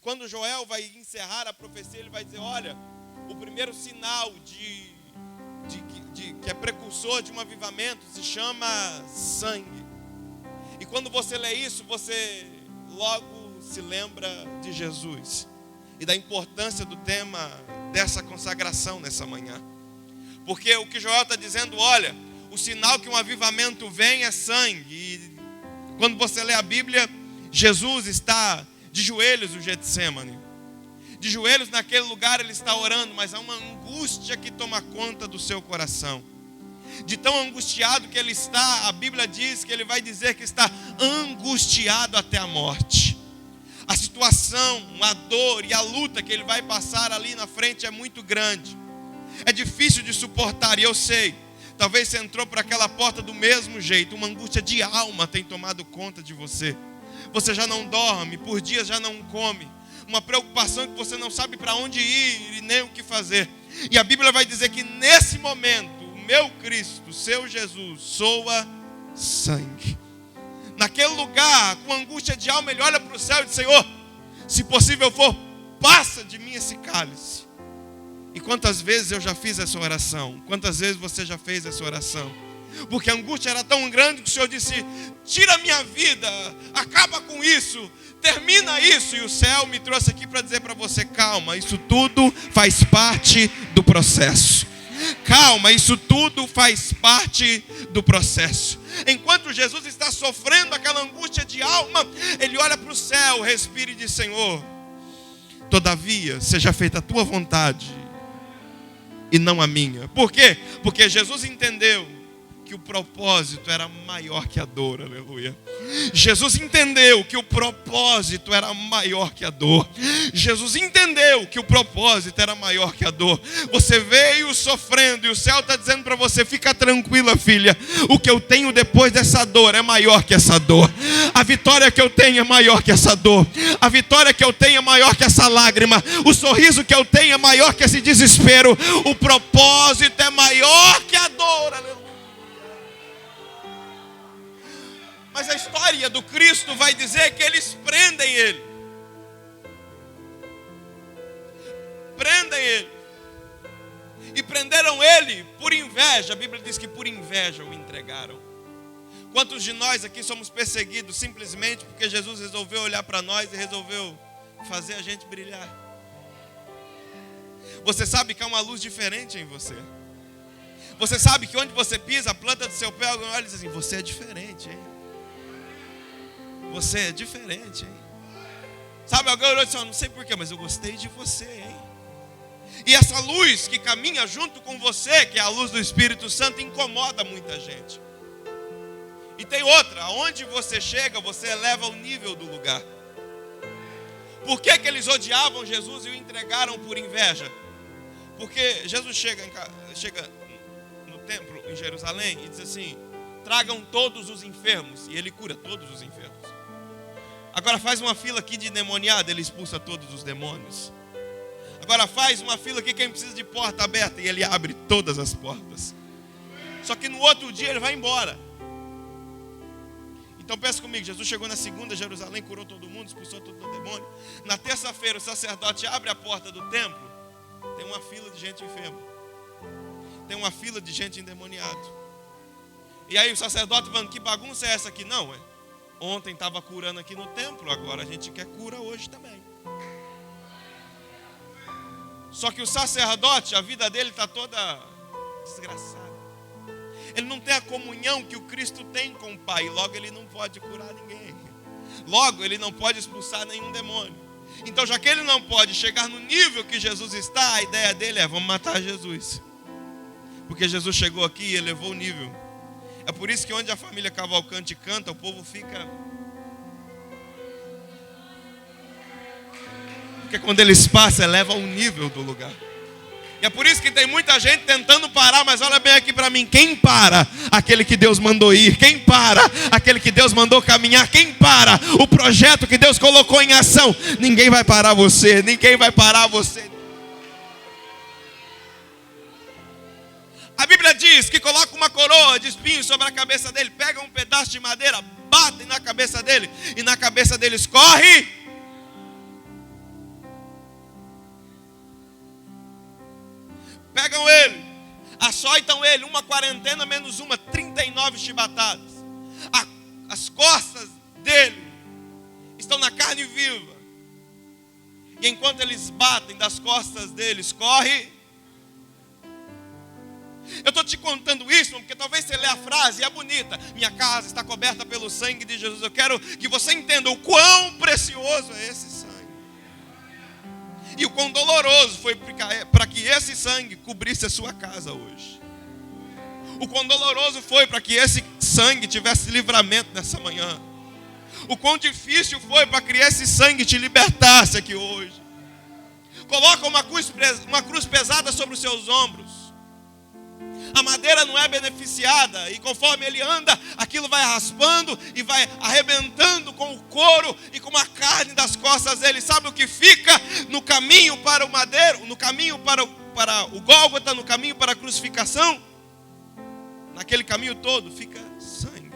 quando Joel vai encerrar a profecia, ele vai dizer: olha, o primeiro sinal que é precursor de um avivamento se chama sangue. E quando você lê isso, você logo se lembra de Jesus e da importância do tema dessa consagração nessa manhã. Porque o que Joel está dizendo: olha, o sinal que um avivamento vem é sangue. E quando você lê a Bíblia, Jesus está de joelhos no Getsemane. De joelhos naquele lugar ele está orando, mas há uma angústia que toma conta do seu coração. De tão angustiado que ele está, a Bíblia diz que ele vai dizer que está angustiado até a morte. A situação, a dor e a luta que ele vai passar ali na frente é muito grande. É difícil de suportar, e eu sei, talvez você entrou por aquela porta do mesmo jeito. Uma angústia de alma tem tomado conta de você. Você já não dorme, por dias já não come. Uma preocupação que você não sabe para onde ir e nem o que fazer. E a Bíblia vai dizer que nesse momento, o meu Cristo, o seu Jesus, soa sangue. Naquele lugar, com angústia de alma, ele olha para o céu e diz: Senhor, se possível for, passa de mim esse cálice. E quantas vezes eu já fiz essa oração? Quantas vezes você já fez essa oração? Porque a angústia era tão grande que o Senhor disse: tira a minha vida, acaba com isso, termina isso. E o céu me trouxe aqui para dizer para você: calma, isso tudo faz parte do processo. Calma, isso tudo faz parte do processo. Enquanto Jesus está sofrendo aquela angústia de alma, ele olha para o céu, respira e diz: Senhor, todavia seja feita a tua vontade e não a minha. Por quê? Porque Jesus entendeu que o propósito era maior que a dor, aleluia. Jesus entendeu que o propósito era maior que a dor. Jesus entendeu que o propósito era maior que a dor. Você veio sofrendo e o céu está dizendo para você: fica tranquila, filha, o que eu tenho depois dessa dor é maior que essa dor. A vitória que eu tenho é maior que essa dor. A vitória que eu tenho é maior que essa lágrima. O sorriso que eu tenho é maior que esse desespero. O propósito é maior que a dor, aleluia. Mas a história do Cristo vai dizer que eles prendem ele. Prendem ele. E prenderam ele por inveja. A Bíblia diz que por inveja o entregaram. Quantos de nós aqui somos perseguidos simplesmente porque Jesus resolveu olhar para nós e resolveu fazer a gente brilhar? Você sabe que há uma luz diferente em você. Você sabe que onde você pisa, a planta do seu pé, alguém olha e diz assim: você é diferente, hein? Você é diferente, hein? Sabe, alguém olhou e disse: não sei porquê, mas eu gostei de você, hein? E essa luz que caminha junto com você, que é a luz do Espírito Santo, incomoda muita gente. E tem outra: aonde você chega, você eleva o nível do lugar. Por que eles odiavam Jesus e o entregaram por inveja? Porque Jesus chega no templo em Jerusalém e diz assim: tragam todos os enfermos. E ele cura todos os enfermos. Agora faz uma fila aqui de endemoniado, ele expulsa todos os demônios. Agora faz uma fila aqui quem precisa de porta aberta, e ele abre todas as portas. Só que no outro dia ele vai embora. Então pensa comigo: Jesus chegou na segunda Jerusalém, curou todo mundo, expulsou todo o demônio. Na terça-feira o sacerdote abre a porta do templo, tem uma fila de gente enferma, tem uma fila de gente endemoniada. E aí o sacerdote falando: que bagunça é essa aqui? Não, ontem estava curando aqui no templo, agora a gente quer cura hoje também. Só que o sacerdote, a vida dele está toda desgraçada. Ele não tem a comunhão que o Cristo tem com o Pai. Logo ele não pode curar ninguém. Logo ele não pode expulsar nenhum demônio. Então, já que ele não pode chegar no nível que Jesus está, a ideia dele é: vamos matar Jesus. Porque Jesus chegou aqui e elevou o nível. É por isso que onde a família Cavalcante canta, o povo fica... Porque quando eles passam, eleva o nível do lugar. E é por isso que tem muita gente tentando parar, mas olha bem aqui para mim: quem para? Aquele que Deus mandou ir. Quem para? Aquele que Deus mandou caminhar. Quem para? O projeto que Deus colocou em ação. Ninguém vai parar você. Ninguém vai parar você. A Bíblia diz que coloca uma coroa de espinhos sobre a cabeça dele, pega um pedaço de madeira, batem na cabeça dele, e na cabeça dele escorre Pegam ele, açoitam ele, uma quarentena menos uma, 39 chibatadas. As costas dele estão na carne viva. E enquanto eles batem, das costas deles corre. Eu estou te contando isso porque talvez você lê a frase e é bonita: minha casa está coberta pelo sangue de Jesus. Eu quero que você entenda o quão precioso é esse sangue. E o quão doloroso foi para que esse sangue cobrisse a sua casa hoje. O quão doloroso foi para que esse sangue tivesse livramento nessa manhã. O quão difícil foi para que esse sangue te libertasse aqui hoje. Coloca uma cruz pesada sobre os seus ombros. A madeira não é beneficiada, e conforme ele anda, aquilo vai raspando e vai arrebentando com o couro e com a carne das costas dele. Sabe o que fica no caminho para o madeiro, no caminho para o Gólgota, no caminho para a crucificação? Naquele caminho todo fica sangue.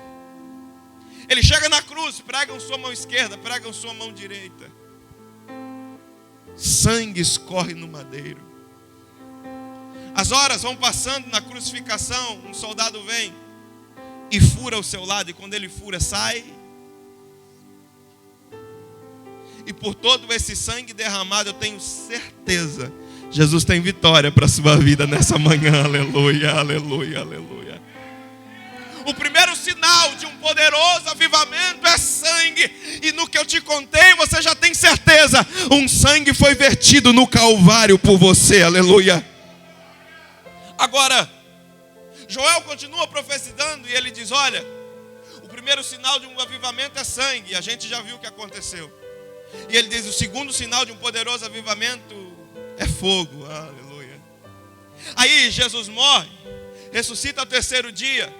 Ele chega na cruz, pregam sua mão esquerda, pregam sua mão direita. Sangue escorre no madeiro. As horas vão passando na crucificação, um soldado vem e fura o seu lado, e quando ele fura, sai. E por todo esse sangue derramado, eu tenho certeza, Jesus tem vitória para a sua vida nessa manhã. Aleluia, aleluia, aleluia. O primeiro sinal de um poderoso avivamento é sangue. E no que eu te contei, você já tem certeza. Um sangue foi vertido no Calvário por você, aleluia. Agora, Joel continua profetizando e ele diz: olha, o primeiro sinal de um avivamento é sangue. E a gente já viu o que aconteceu. E ele diz: o segundo sinal de um poderoso avivamento é fogo. Aleluia. Aí Jesus morre, ressuscita ao terceiro dia,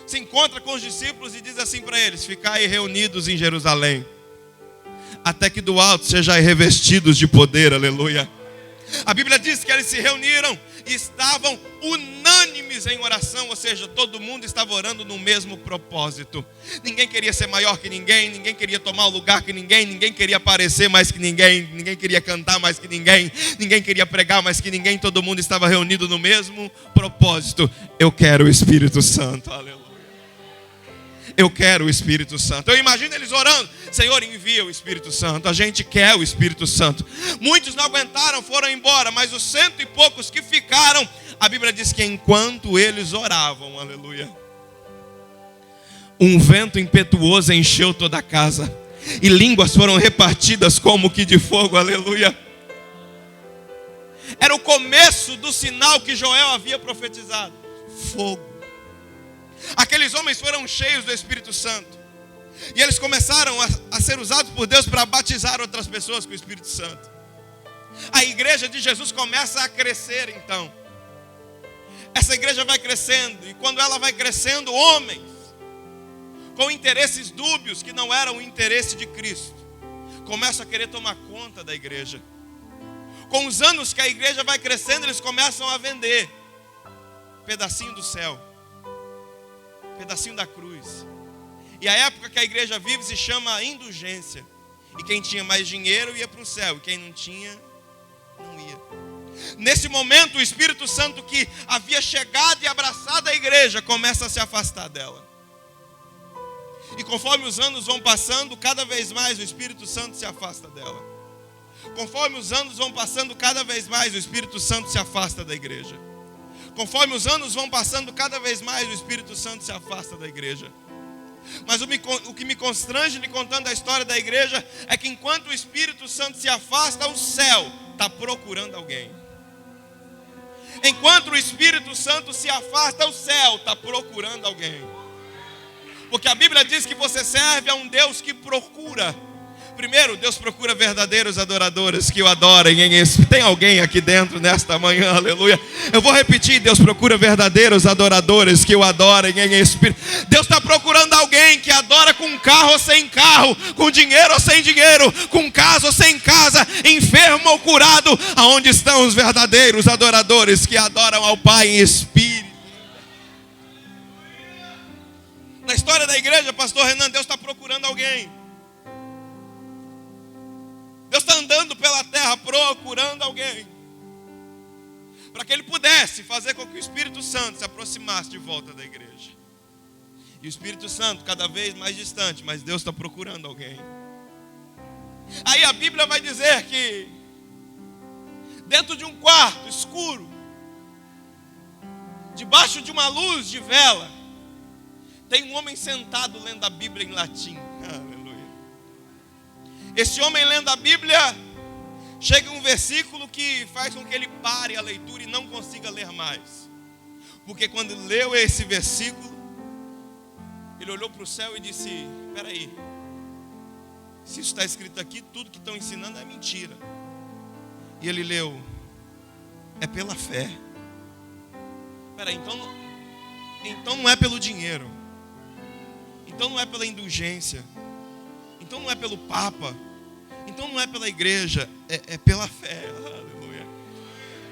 se encontra com os discípulos e diz assim para eles: ficai reunidos em Jerusalém, até que do alto sejais revestidos de poder. Aleluia. A Bíblia diz que eles se reuniram e estavam unânimes em oração, ou seja, todo mundo estava orando no mesmo propósito. Ninguém queria ser maior que ninguém, ninguém queria tomar o lugar que ninguém, ninguém queria aparecer mais que ninguém, ninguém queria cantar mais que ninguém, ninguém queria pregar mais que ninguém, todo mundo estava reunido no mesmo propósito. Eu quero o Espírito Santo, aleluia. Eu quero o Espírito Santo. Eu imagino eles orando: Senhor, envia o Espírito Santo. A gente quer o Espírito Santo. Muitos não aguentaram, foram embora, mas os 100 e poucos que ficaram, a Bíblia diz que enquanto eles oravam, aleluia, um vento impetuoso encheu toda a casa, e línguas foram repartidas como que de fogo, aleluia. Era o começo do sinal que Joel havia profetizado: fogo. Aqueles homens foram cheios do Espírito Santo, e eles começaram a ser usados por Deus para batizar outras pessoas com o Espírito Santo. A igreja de Jesus começa a crescer então. Essa igreja vai crescendo, e quando ela vai crescendo, homens com interesses dúbios, que não eram o interesse de Cristo, começam a querer tomar conta da igreja. Com os anos que a igreja vai crescendo, eles começam a vender pedacinho do céu, pedacinho da cruz. E a época que a igreja vive se chama indulgência. E quem tinha mais dinheiro ia para o céu, e quem não tinha, não ia. Nesse momento, o Espírito Santo que havia chegado e abraçado a igreja começa a se afastar dela. E conforme os anos vão passando, cada vez mais o Espírito Santo se afasta dela. Conforme os anos vão passando, cada vez mais o Espírito Santo se afasta da igreja. Conforme os anos vão passando, cada vez mais o Espírito Santo se afasta da igreja. Mas o que me constrange lhe contando a história da igreja é que enquanto o Espírito Santo se afasta, o céu está procurando alguém. Enquanto o Espírito Santo se afasta, o céu está procurando alguém. Porque a Bíblia diz que você serve a um Deus que procura. Primeiro, Deus procura verdadeiros adoradores que o adorem em espírito. Tem alguém aqui dentro nesta manhã, aleluia. Eu vou repetir: Deus procura verdadeiros adoradores que o adorem em espírito. Deus está procurando alguém que adora com carro ou sem carro, com dinheiro ou sem dinheiro, com casa ou sem casa, enfermo ou curado. Aonde estão os verdadeiros adoradores que adoram ao Pai em espírito? Na história da igreja, pastor Renan, Deus está procurando alguém. Deus está andando pela terra procurando alguém para que ele pudesse fazer com que o Espírito Santo se aproximasse de volta da igreja. E o Espírito Santo cada vez mais distante, mas Deus está procurando alguém. Aí a Bíblia vai dizer que dentro de um quarto escuro, debaixo de uma luz de vela, tem um homem sentado lendo a Bíblia em latim. Aleluia. Esse homem lendo a Bíblia, chega um versículo que faz com que ele pare a leitura e não consiga ler mais. Porque quando leu esse versículo, ele olhou para o céu e disse: espera aí, se isso está escrito aqui, tudo que estão ensinando é mentira. E ele leu: é pela fé. Espera aí, então não é pelo dinheiro, então não é pela indulgência, então não é pelo Papa, então não é pela igreja, é pela fé. Aleluia.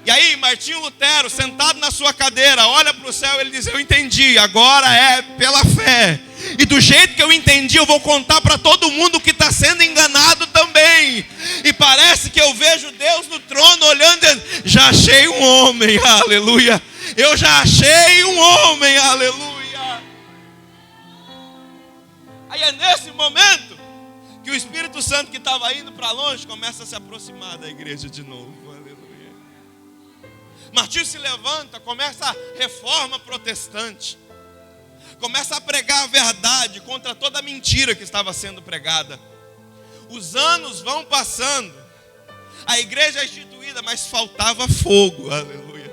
E aí Martinho Lutero, sentado na sua cadeira, olha para o céu e ele diz: eu entendi, agora é pela fé. E do jeito que eu entendi, eu vou contar para todo mundo que está sendo enganado também. E parece que eu vejo Deus no trono olhando e dizendo: já achei um homem, aleluia. Eu já achei um homem, aleluia. Aí é nesse momento que o Espírito Santo que estava indo para longe começa a se aproximar da igreja de novo, aleluia. Martinho se levanta, começa a reforma protestante, começa a pregar a verdade contra toda a mentira que estava sendo pregada. Os anos vão passando, a igreja é instituída, mas faltava fogo, aleluia.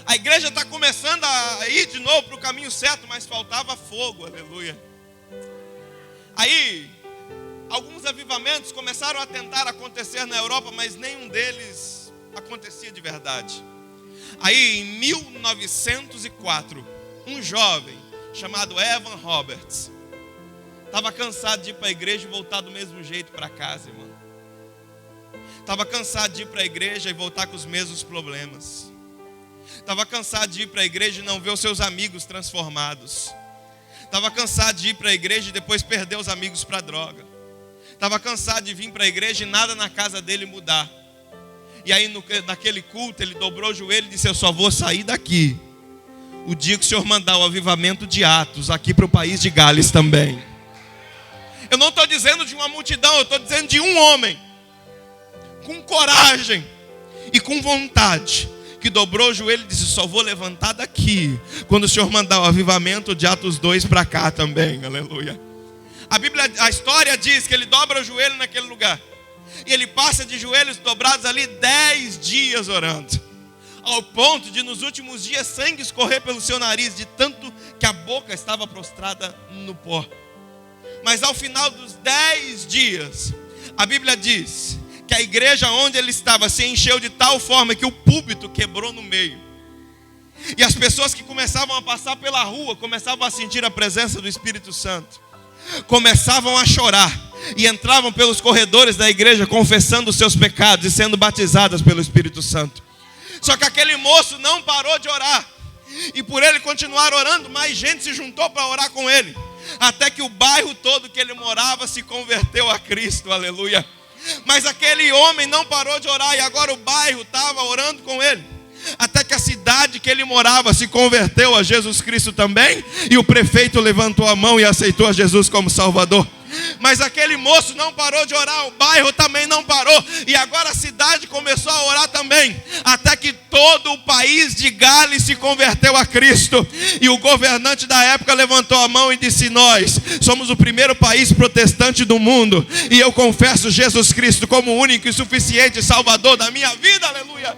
A igreja está começando a ir de novo para o caminho certo, mas faltava fogo, aleluia. Aí, alguns avivamentos começaram a tentar acontecer na Europa, mas nenhum deles acontecia de verdade. Aí, em 1904, um jovem chamado Evan Roberts estava cansado de ir para a igreja e voltar do mesmo jeito para casa, irmão. Estava cansado de ir para a igreja e voltar com os mesmos problemas. Estava cansado de ir para a igreja e não ver os seus amigos transformados. Estava cansado de ir para a igreja e depois perder os amigos para a droga. Estava cansado de vir para a igreja e nada na casa dele mudar. E aí naquele culto ele dobrou o joelho e disse: eu só vou sair daqui o dia que o Senhor mandar o avivamento de Atos aqui para o país de Gales também. Eu não estou dizendo de uma multidão, eu estou dizendo de um homem com coragem e com vontade, que dobrou o joelho e disse: só vou levantar daqui quando o Senhor mandar o avivamento de Atos 2 para cá também, aleluia. A história diz que ele dobra o joelho naquele lugar, e ele passa de joelhos dobrados ali 10 dias orando, ao ponto de nos últimos dias sangue escorrer pelo seu nariz, de tanto que a boca estava prostrada no pó. Mas ao final dos 10 dias, a Bíblia diz que a igreja onde ele estava se encheu de tal forma que o púlpito quebrou no meio. E as pessoas que começavam a passar pela rua começavam a sentir a presença do Espírito Santo, começavam a chorar e entravam pelos corredores da igreja confessando os seus pecados e sendo batizadas pelo Espírito Santo. Só que aquele moço não parou de orar, e por ele continuar orando, mais gente se juntou para orar com ele, até que o bairro todo que ele morava se converteu a Cristo, aleluia. Mas aquele homem não parou de orar, e agora o bairro estava orando com ele, até que a cidade que ele morava se converteu a Jesus Cristo também, e o prefeito levantou a mão e aceitou a Jesus como Salvador. Mas aquele moço não parou de orar, o bairro também não parou, e agora a cidade começou a orar também, até que todo o país de Gales se converteu a Cristo. E o governante da época levantou a mão e disse: nós somos o primeiro país protestante do mundo, e eu confesso Jesus Cristo como o único e suficiente Salvador da minha vida, aleluia.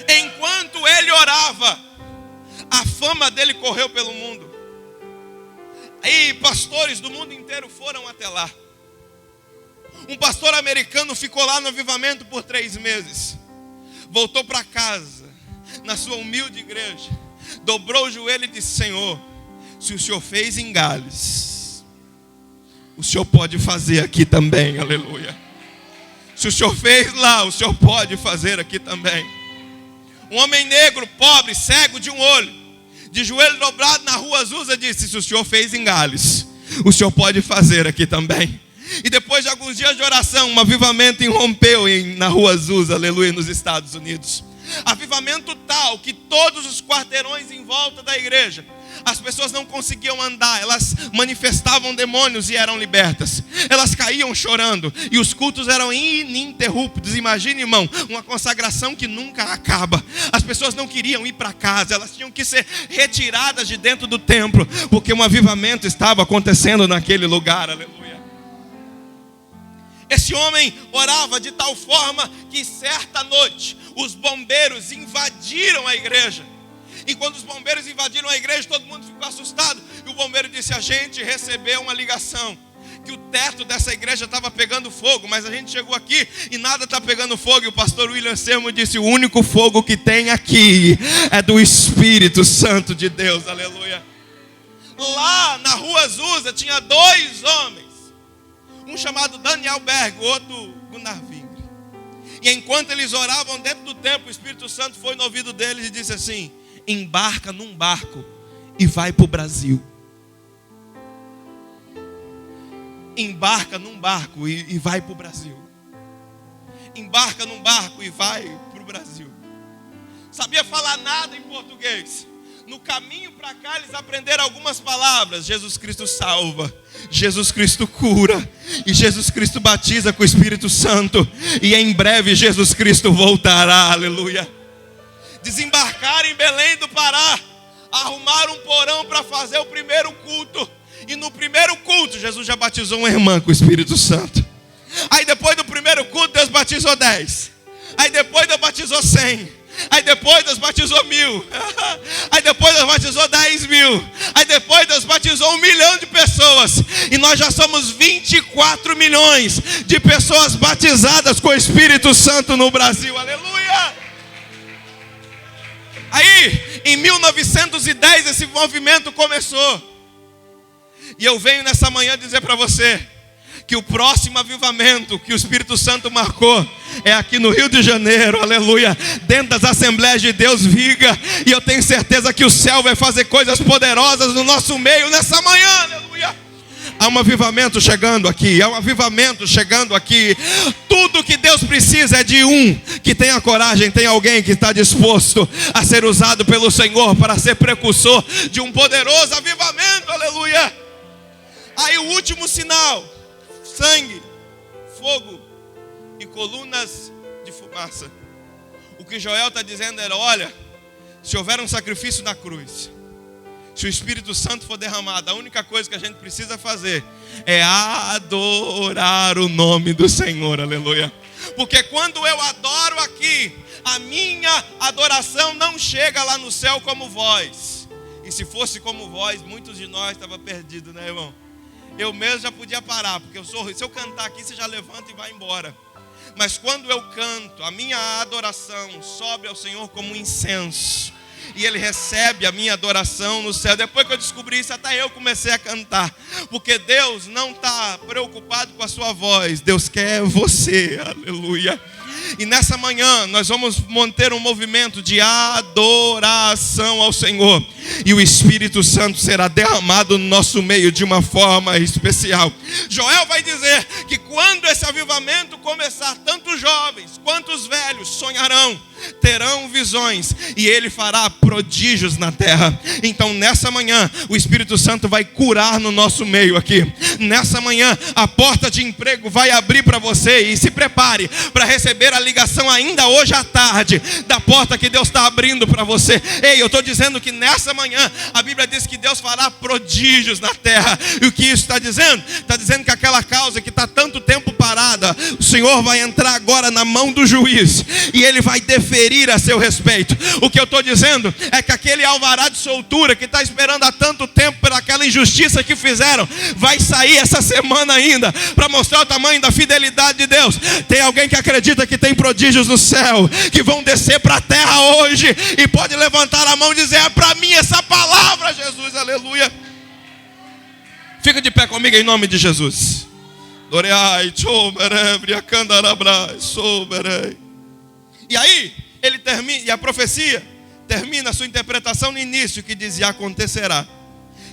Enquanto ele orava, a fama dele correu pelo mundo. Aí pastores do mundo inteiro foram até lá. Um pastor americano ficou lá no avivamento por 3 meses. Voltou para casa, na sua humilde igreja, dobrou o joelho e disse: Senhor, se o Senhor fez em Gales, o Senhor pode fazer aqui também, aleluia. Se o Senhor fez lá, o Senhor pode fazer aqui também. Um homem negro, pobre, cego de um olho, de joelho dobrado na rua Azusa, disse: se o Senhor fez em Gales, o Senhor pode fazer aqui também. E depois de alguns dias de oração, um avivamento irrompeu na Rua Azusa, aleluia, nos Estados Unidos. Avivamento tal que todos os quarteirões em volta da igreja, as pessoas não conseguiam andar, elas manifestavam demônios e eram libertas. Elas caíam chorando e os cultos eram ininterruptos. Imagine, irmão, uma consagração que nunca acaba. As pessoas não queriam ir para casa, elas tinham que ser retiradas de dentro do templo, porque um avivamento estava acontecendo naquele lugar, aleluia. Esse homem orava de tal forma que certa noite os bombeiros invadiram a igreja. E quando os bombeiros invadiram a igreja, todo mundo ficou assustado. E o bombeiro disse: a gente recebeu uma ligação que o teto dessa igreja estava pegando fogo, mas a gente chegou aqui e nada está pegando fogo. E o pastor William Sermo disse: o único fogo que tem aqui é do Espírito Santo de Deus, aleluia. Lá na Rua Azusa tinha 2 homens, um chamado Daniel Berg, o outro Gunnar Vingre. E enquanto eles oravam dentro do templo, o Espírito Santo foi no ouvido deles e disse assim: embarca num barco e vai para o Brasil. Embarca num barco e vai para o Brasil. Embarca num barco e vai para o Brasil. Sabia falar nada em português. No caminho para cá eles aprenderam algumas palavras. Jesus Cristo salva, Jesus Cristo cura, e Jesus Cristo batiza com o Espírito Santo. E em breve Jesus Cristo voltará, aleluia. Desembarcaram em Belém do Pará, arrumaram um porão para fazer o primeiro culto. E no primeiro culto Jesus já batizou uma irmã com o Espírito Santo. Aí depois do primeiro culto Deus batizou 10. Aí depois Deus batizou 100. Aí depois Deus batizou 1000. Aí depois Deus batizou 10.000. Aí depois Deus batizou 1 milhão de pessoas. E nós já somos 24 milhões de pessoas batizadas com o Espírito Santo no Brasil, aleluia. Aí em 1910 esse movimento começou. E eu venho nessa manhã dizer para você que o próximo avivamento que o Espírito Santo marcou é aqui no Rio de Janeiro, aleluia, dentro das Assembleias de Deus Viga. E eu tenho certeza que o céu vai fazer coisas poderosas no nosso meio nessa manhã, aleluia. Há um avivamento chegando aqui, há um avivamento chegando aqui. Tudo que Deus precisa é de um que tenha coragem, tem alguém que está disposto a ser usado pelo Senhor para ser precursor de um poderoso avivamento, aleluia. Aí o último sinal: sangue, fogo e colunas de fumaça. O que Joel está dizendo era: olha, se houver um sacrifício na cruz, se o Espírito Santo for derramado, a única coisa que a gente precisa fazer é adorar o nome do Senhor, aleluia. Porque quando eu adoro aqui, a minha adoração não chega lá no céu como voz. E se fosse como voz, muitos de nós estavam perdidos, né, irmão? Eu mesmo já podia parar, porque se eu cantar aqui, você já levanta e vai embora. Mas quando eu canto, a minha adoração sobe ao Senhor como um incenso. E Ele recebe a minha adoração no céu. Depois que eu descobri isso, até eu comecei a cantar. Porque Deus não está preocupado com a sua voz. Deus quer você, aleluia. E nessa manhã nós vamos manter um movimento de adoração ao Senhor. E o Espírito Santo será derramado no nosso meio de uma forma especial. Joel vai dizer que quando esse avivamento começar, tanto os jovens quanto os velhos sonharão, terão visões, e Ele fará prodígios na terra. Então nessa manhã o Espírito Santo vai curar no nosso meio aqui. Nessa manhã a porta de emprego vai abrir para você. E se prepare para receber a ligação ainda hoje à tarde da porta que Deus está abrindo para você. Ei, eu estou dizendo que nessa manhã a Bíblia diz que Deus fará prodígios na terra. E o que isso está dizendo? Está dizendo que aquela causa que está tanto tempo parada, o Senhor vai entrar agora na mão do juiz e Ele vai deferir a seu respeito. O que eu estou dizendo é que aquele alvará de soltura que está esperando há tanto tempo por aquela injustiça que fizeram, vai sair essa semana ainda, para mostrar o tamanho da fidelidade de Deus. Tem alguém que acredita que tem prodígios no céu, que vão descer para a terra hoje, e pode levantar a mão e dizer: é para mim essa palavra, Jesus, aleluia. Fica de pé comigo em nome de Jesus. E aí ele termina, e a profecia termina a sua interpretação no início, que diz: e acontecerá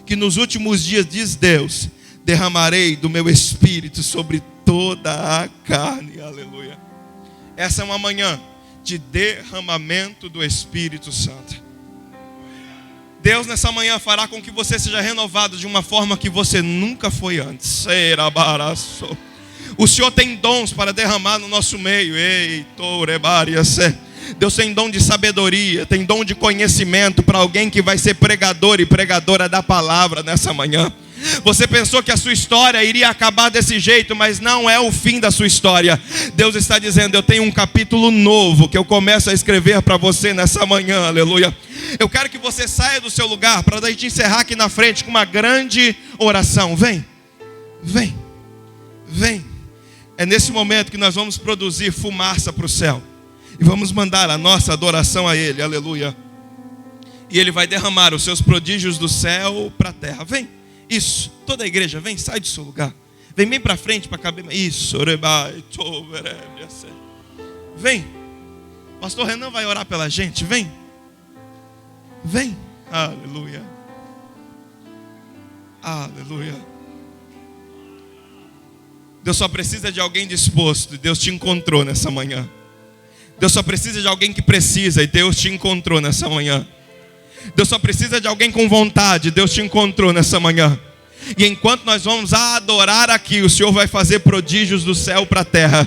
que nos últimos dias, diz Deus, derramarei do meu espírito sobre toda a carne. Aleluia. Essa é uma manhã de derramamento do Espírito Santo. Deus nessa manhã fará com que você seja renovado de uma forma que você nunca foi antes. O Senhor tem dons para derramar no nosso meio. Deus tem dom de sabedoria, tem dom de conhecimento para alguém que vai ser pregador e pregadora da palavra nessa manhã. Você pensou que a sua história iria acabar desse jeito, mas não é o fim da sua história. Deus está dizendo: eu tenho um capítulo novo que eu começo a escrever para você nessa manhã, aleluia. Eu quero que você saia do seu lugar para daí te encerrar aqui na frente com uma grande oração. Vem, vem, vem. É nesse momento que nós vamos produzir fumaça para o céu e vamos mandar a nossa adoração a Ele, aleluia. E Ele vai derramar os seus prodígios do céu para a terra. Vem. Isso, toda a igreja, vem, sai do seu lugar. Vem bem para frente para caber. Isso, vem. Pastor Renan vai orar pela gente, vem. Vem, aleluia. Aleluia. Deus só precisa de alguém disposto, e Deus te encontrou nessa manhã. Deus só precisa de alguém que precisa, e Deus te encontrou nessa manhã. Deus só precisa de alguém com vontade. Deus te encontrou nessa manhã. E enquanto nós vamos adorar aqui, o Senhor vai fazer prodígios do céu para a terra.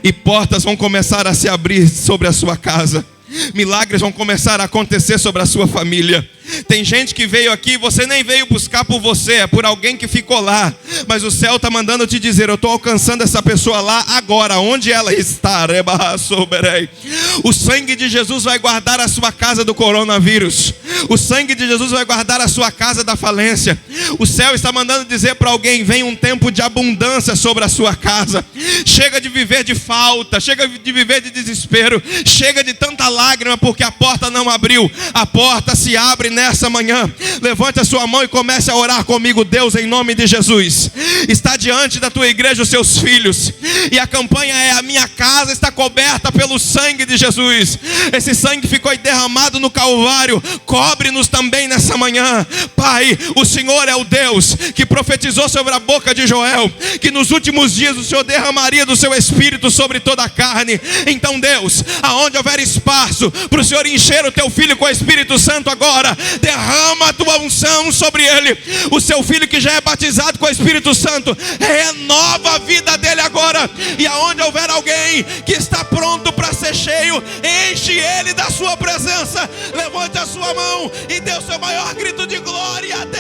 E portas vão começar a se abrir sobre a sua casa. Milagres vão começar a acontecer sobre a sua família. Tem gente que veio aqui, você nem veio buscar por você, é por alguém que ficou lá. Mas o céu está mandando te dizer: eu estou alcançando essa pessoa lá agora, onde ela está. O sangue de Jesus vai guardar a sua casa do coronavírus. O sangue de Jesus vai guardar a sua casa da falência. O céu está mandando dizer para alguém: vem um tempo de abundância sobre a sua casa. Chega de viver de falta, chega de viver de desespero, chega de tanta lágrima porque a porta não abriu. A porta se abre nessa manhã. Levante a sua mão e comece a orar comigo. Deus, em nome de Jesus, está diante da tua igreja os seus filhos, e a campanha é: a minha casa está coberta pelo sangue de Jesus. Esse sangue ficou derramado no Calvário. Cobre-nos também nessa manhã, Pai. O Senhor é o Deus que profetizou sobre a boca de Joel que nos últimos dias o Senhor derramaria do seu Espírito sobre toda a carne. Então, Deus, aonde houver espaço para o Senhor encher o teu filho com o Espírito Santo agora, derrama a tua unção sobre ele. O seu filho que já é batizado com o Espírito Santo, renova a vida dele agora. E aonde houver alguém que está pronto para ser cheio, enche ele da sua presença. Levante a sua mão e dê o seu maior grito de glória a Deus.